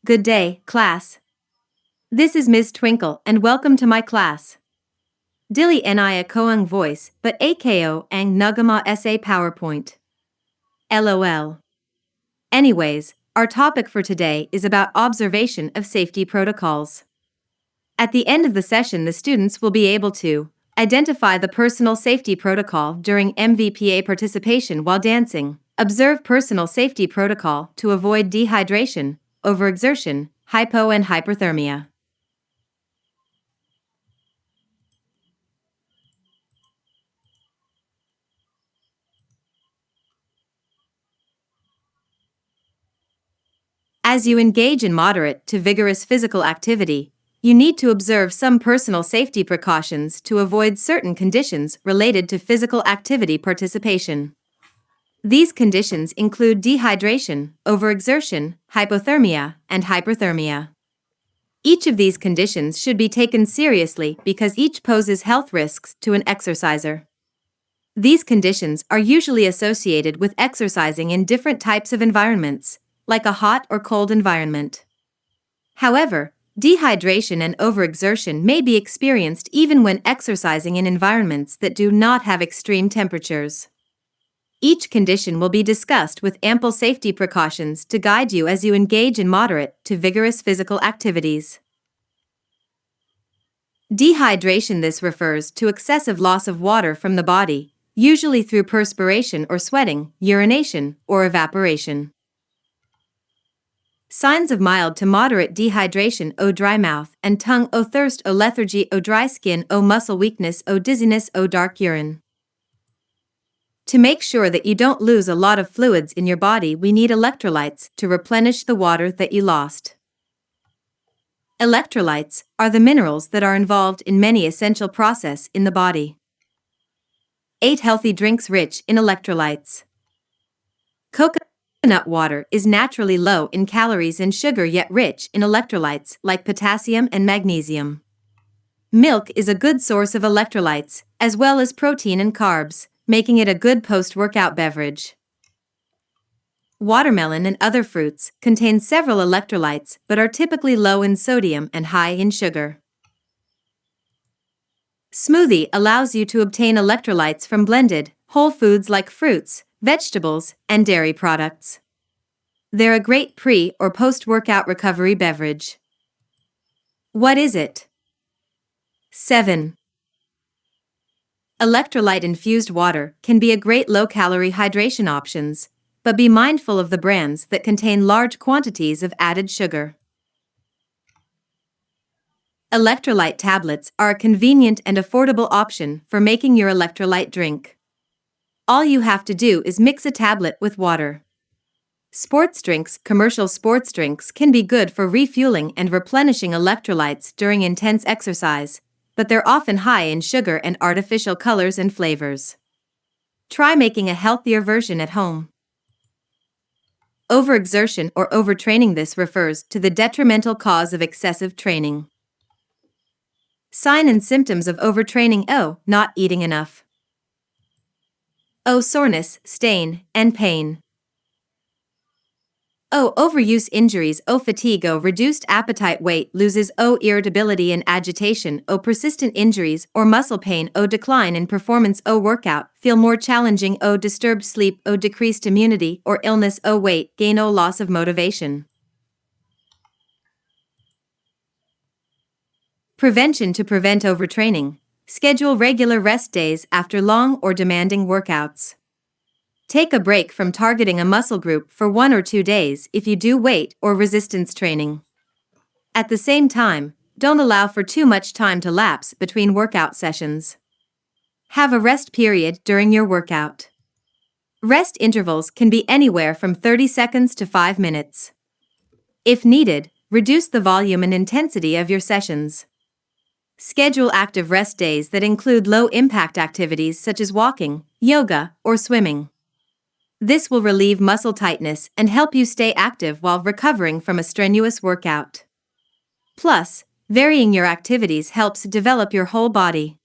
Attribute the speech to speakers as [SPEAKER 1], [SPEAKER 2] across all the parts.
[SPEAKER 1] Good day, class. This is Ms. Twinkle and welcome to my class. Dili Naya Koang Voice, but AKO Ang Nugama SA PowerPoint. LOL. Anyways, our topic for today is about observation of safety protocols. At the end of the session, the students will be able to identify the personal safety protocol during MVPA participation while dancing, observe personal safety protocol to avoid dehydration, overexertion, hypo and hyperthermia. As you engage in moderate to vigorous physical activity, you need to observe some personal safety precautions to avoid certain conditions related to physical activity participation. These conditions include dehydration, overexertion, hypothermia, and hyperthermia. Each of these conditions should be taken seriously because each poses health risks to an exerciser. These conditions are usually associated with exercising in different types of environments, like a hot or cold environment. However, dehydration and overexertion may be experienced even when exercising in environments that do not have extreme temperatures. Each condition will be discussed with ample safety precautions to guide you as you engage in moderate to vigorous physical activities. Dehydration. This refers to excessive loss of water from the body, usually through perspiration or sweating, urination, or evaporation. Signs of mild to moderate dehydration: O dry mouth and tongue, O thirst, O lethargy, O dry skin, O muscle weakness, O dizziness, O dark urine. To make sure that you don't lose a lot of fluids in your body, we need electrolytes to replenish the water that you lost. Electrolytes are the minerals that are involved in many essential processes in the body. 8 healthy drinks rich in electrolytes. Coconut water is naturally low in calories and sugar yet rich in electrolytes like potassium and magnesium. Milk is a good source of electrolytes, as well as protein and carbs, making it a good post-workout beverage. Watermelon and other fruits contain several electrolytes but are typically low in sodium and high in sugar. Smoothie allows you to obtain electrolytes from blended, whole foods like fruits, vegetables, and dairy products. They're a great pre- or post-workout recovery beverage. What is it? 7. Electrolyte-infused water can be a great low-calorie hydration options, but be mindful of the brands that contain large quantities of added sugar. Electrolyte tablets are a convenient and affordable option for making your electrolyte drink. All you have to do is mix a tablet with water. Sports drinks. Commercial sports drinks can be good for refueling and replenishing electrolytes during intense exercise, but they're often high in sugar and artificial colors and flavors. Try making a healthier version at home. Overexertion or overtraining. This refers to the detrimental cause of excessive training. Sign and symptoms of overtraining: O, not eating enough. O, soreness, stain, and pain. O, overuse, injuries. O, fatigue. O, reduced appetite, weight loses. O, irritability and agitation. O, persistent injuries or muscle pain. O, decline in performance. O, workout feel more challenging. O, disturbed sleep. O, decreased immunity or illness. O, weight gain. O, loss of motivation. Prevention. To prevent overtraining, schedule regular rest days after long or demanding workouts. Take a break from targeting a muscle group for 1 or 2 days if you do weight or resistance training. At the same time, don't allow for too much time to lapse between workout sessions. Have a rest period during your workout. Rest intervals can be anywhere from 30 seconds to 5 minutes. If needed, reduce the volume and intensity of your sessions. Schedule active rest days that include low-impact activities such as walking, yoga, or swimming. This will relieve muscle tightness and help you stay active while recovering from a strenuous workout. Plus, varying your activities helps develop your whole body.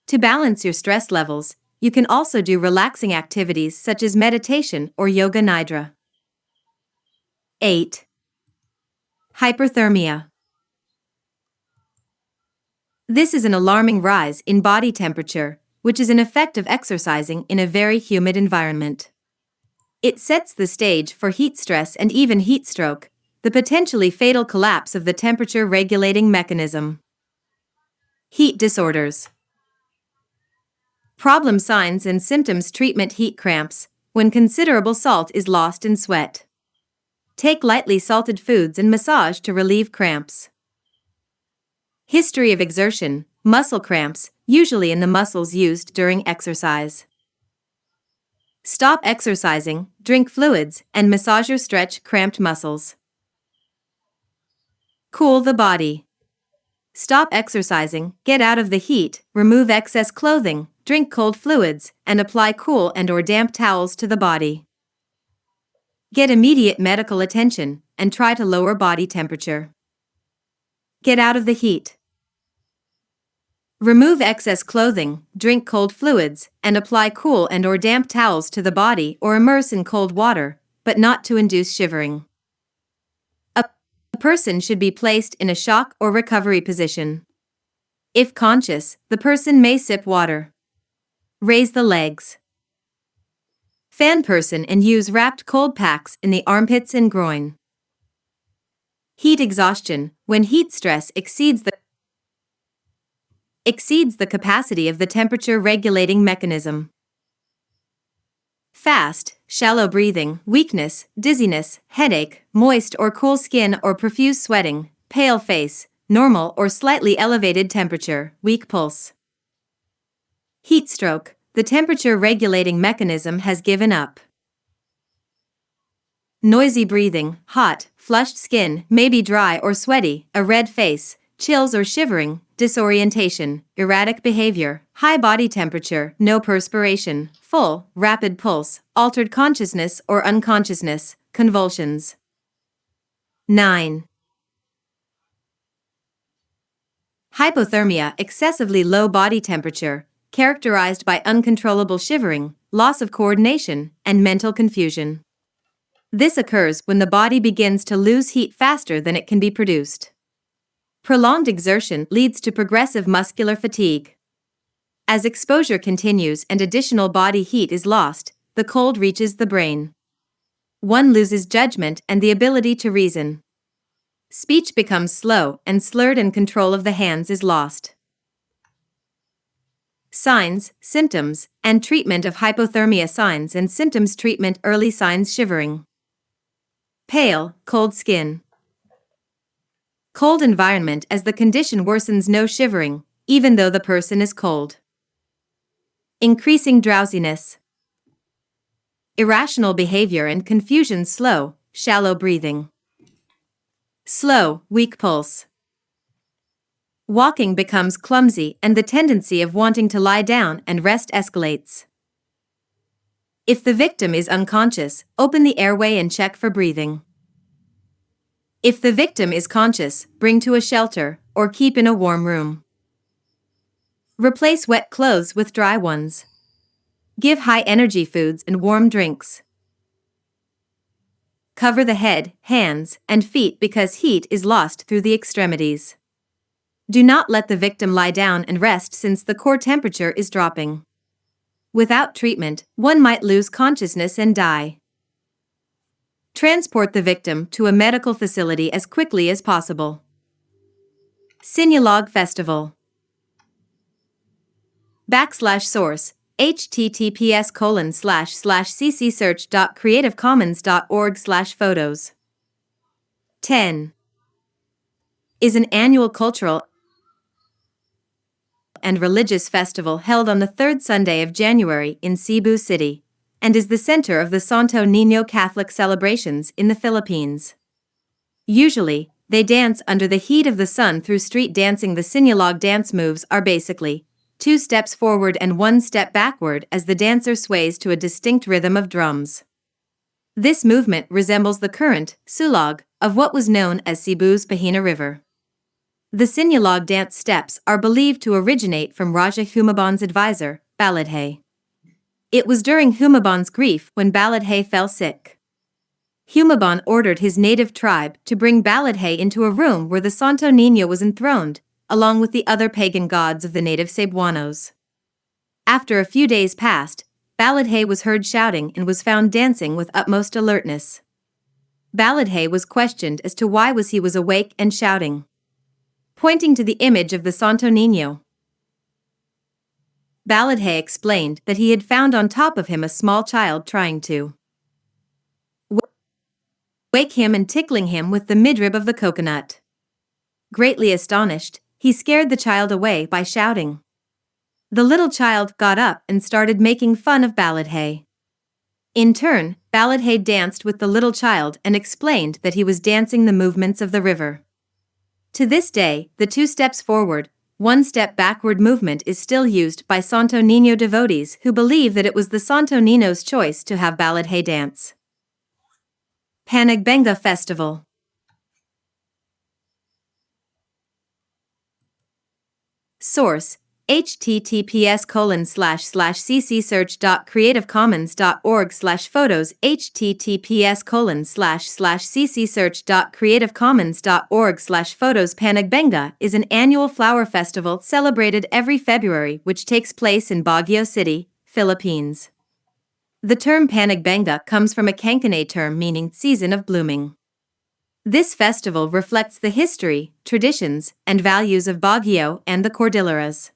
[SPEAKER 1] To balance your stress levels, you can also do relaxing activities such as meditation or yoga nidra. 8. Hyperthermia. This is an alarming rise in body temperature, which is an effect of exercising in a very humid environment. It sets the stage for heat stress and even heat stroke, the potentially fatal collapse of the temperature-regulating mechanism. Heat disorders. Problem signs and symptoms. Treatment: heat cramps, when considerable salt is lost in sweat. Take lightly salted foods and massage to relieve cramps. History of exertion: muscle cramps, usually in the muscles used during exercise. Stop exercising, drink fluids, and massage or stretch cramped muscles. Cool the body. Stop exercising, get out of the heat, remove excess clothing, drink cold fluids, and apply cool and/or damp towels to the body. Get immediate medical attention and try to lower body temperature. Get out of the heat. Remove excess clothing, drink cold fluids, and apply cool and/or damp towels to the body or immerse in cold water, but not to induce shivering. A person should be placed in a shock or recovery position. If conscious, the person may sip water. Raise the legs. Fan person and use wrapped cold packs in the armpits and groin. Heat exhaustion, when heat stress exceeds the capacity of the temperature-regulating mechanism. Fast, shallow breathing, weakness, dizziness, headache, moist or cool skin or profuse sweating, pale face, normal or slightly elevated temperature, weak pulse. Heat stroke, the temperature-regulating mechanism has given up. Noisy breathing, hot, flushed skin, maybe dry or sweaty, a red face, chills or shivering, disorientation, erratic behavior, high body temperature, no perspiration, full, rapid pulse, altered consciousness or unconsciousness, convulsions. 9. Hypothermia, excessively low body temperature, characterized by uncontrollable shivering, loss of coordination, and mental confusion. This occurs when the body begins to lose heat faster than it can be produced. Prolonged exertion leads to progressive muscular fatigue. As exposure continues and additional body heat is lost, the cold reaches the brain. One loses judgment and the ability to reason. Speech becomes slow and slurred and control of the hands is lost. Signs, symptoms, and treatment of hypothermia. Signs and symptoms. Treatment: early signs: shivering. Pale, cold skin. Cold environment: as the condition worsens, no shivering, even though the person is cold. Increasing drowsiness. Irrational behavior and confusion. Slow, shallow breathing. Slow, weak pulse. Walking becomes clumsy and the tendency of wanting to lie down and rest escalates. If the victim is unconscious, open the airway and check for breathing. If the victim is conscious, bring to a shelter or keep in a warm room. Replace wet clothes with dry ones. Give high-energy foods and warm drinks. Cover the head, hands, and feet because heat is lost through the extremities. Do not let the victim lie down and rest since the core temperature is dropping. Without treatment, one might lose consciousness and die. Transport the victim to a medical facility as quickly as possible. Sinyalog Festival. /source https://ccsearch.creativecommons.org/photos. 10. Is an annual cultural and religious festival held on the third Sunday of January in Cebu City, and is the center of the Santo Niño Catholic celebrations in the Philippines. Usually, they dance under the heat of the sun through street dancing. The Sinyalog dance moves are basically 2 steps forward and 1 step backward as the dancer sways to a distinct rhythm of drums. This movement resembles the current sulog of what was known as Cebu's Pahina River. The Sinyalog dance steps are believed to originate from Raja Humabon's advisor, Baladhay. It was during Humabon's grief when Baladhay fell sick. Humabon ordered his native tribe to bring Baladhe into a room where the Santo Niño was enthroned, along with the other pagan gods of the native Cebuanos. After a few days passed, Baladhe was heard shouting and was found dancing with utmost alertness. Baladhe was questioned as to why he was awake and shouting, pointing to the image of the Santo Niño. Baladhe explained that he had found on top of him a small child trying to wake him and tickling him with the midrib of the coconut. Greatly astonished, he scared the child away by shouting. The little child got up and started making fun of Baladhe. In turn, Baladhe danced with the little child and explained that he was dancing the movements of the river. To this day, the 2 steps forward, 1 step backward movement is still used by Santo Niño devotees who believe that it was the Santo Niño's choice to have Baladhe dance. Panagbenga Festival. Source: https://ccsearch.creativecommons.org/photos https://ccsearch.creativecommons.org/photos Panagbenga is an annual flower festival celebrated every February which takes place in Baguio City, Philippines. The term Panagbenga comes from a Cancanay term meaning season of blooming. This festival reflects the history, traditions, and values of Baguio and the Cordilleras.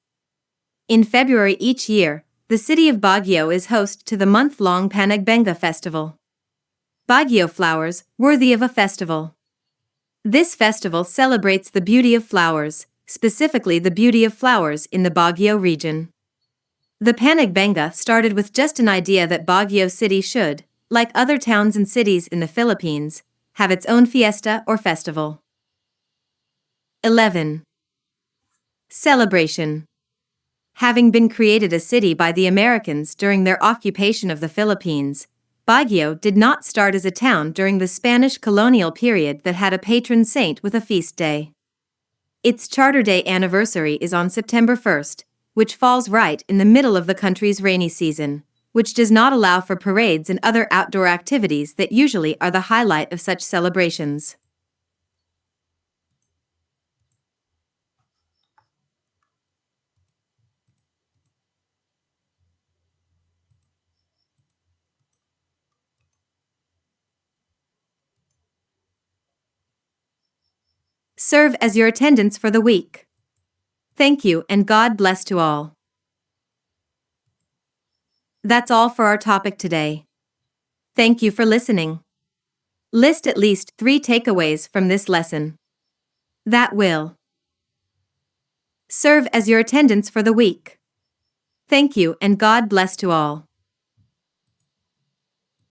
[SPEAKER 1] In February each year, the city of Baguio is host to the month-long Panagbenga Festival. Baguio flowers, worthy of a festival. This festival celebrates the beauty of flowers, specifically the beauty of flowers in the Baguio region. The Panagbenga started with just an idea that Baguio City should, like other towns and cities in the Philippines, have its own fiesta or festival. 11. Celebration. Having been created a city by the Americans during their occupation of the Philippines, Baguio did not start as a town during the Spanish colonial period that had a patron saint with a feast day. Its Charter Day anniversary is on September 1st, which falls right in the middle of the country's rainy season, which does not allow for parades and other outdoor activities that usually are the highlight of such celebrations. Serve as your attendance for the week. Thank you and God bless to all. That's all for our topic today. Thank you for listening. List at least 3 takeaways from this lesson. That will serve as your attendance for the week. Thank you and God bless to all.